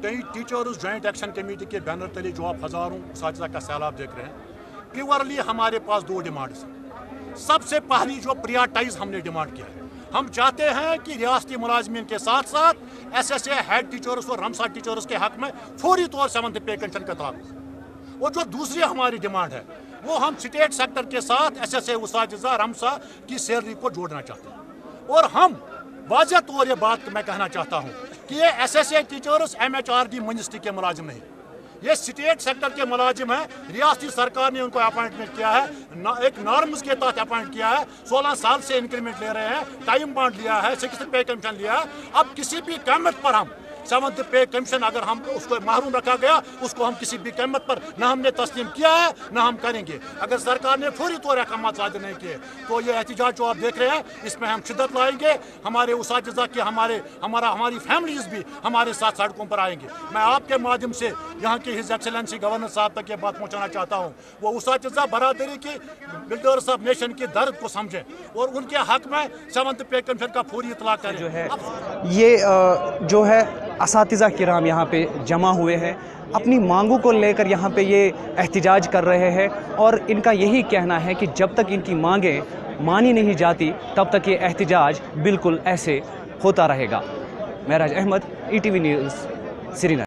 Teachers joint action committee के banner तले जो आप हजारों साजिदा का सैलाब देख रहे हैं, प्योरली हमारे पास 2 डिमांड्स हैं। सबसे पहली जो प्रियाटाइज हमने डिमांड किया है, हम चाहते हैं कि रियासती मुलाजमीन के साथ साथ SSA हेड टीचर्स और रमसा टीचर्स के हक में फौरी तौर से 7th पे कमीशन का तलब। और जो दूसरी हमारी डिमांड है वो हम स्टेट सेक्टर के साथ SSA उसातिज़ा रमसा की सैलरी को जोड़ना चाहते हैं। और हम वाज़ह तौर ये बात मैं कहना चाहता हूँ कि ये SSA टीचर्स MHRD मिनिस्ट्री के मुलाजिम नहीं, ये स्टेट सेक्टर के मुलाजिम हैं। रियासती सरकार ने उनको अपॉइंटमेंट किया है, एक नॉर्म्स के तहत अपॉइंट किया है, 16 साल से इंक्रीमेंट ले रहे हैं, टाइम बॉन्ड लिया है, 6th पे कमीशन लिया है। अब किसी भी कीमत पर हम 7th पे कमीशन अगर हम उसको महरूम रखा गया, उसको हम किसी भी कीमत पर न हमने तस्लीम किया है न हम करेंगे। अगर सरकार ने फौरी तौर अहकाम सादिर नहीं किए तो ये एहतजाज जो आप देख रहे हैं इसमें हम शिद्दत लाएंगे। हमारे उसातिज़ा के हमारी फैमिलीज भी हमारे साथ सड़कों पर आएंगे। मैं आपके माध्यम से यहाँ की हिज एक्सेलेंसी गवर्नर साहब तक ये बात पहुँचाना चाहता हूँ, वो उसातिज़ा बरादरी की बिल्डर्स ऑफ नेशन के दर्द को समझें और उनके हक में 7th पे कमीशन का फौरी इतला करें। जो है ये जो है असातिज़ा किराम यहाँ पे जमा हुए हैं, अपनी मांगों को लेकर यहाँ पे ये एहतिजाज कर रहे हैं और इनका यही कहना है कि जब तक इनकी मांगें मानी नहीं जाती तब तक ये एहतिजाज बिल्कुल ऐसे होता रहेगा। महराज अहमद, ETV न्यूज़, श्रीनगर।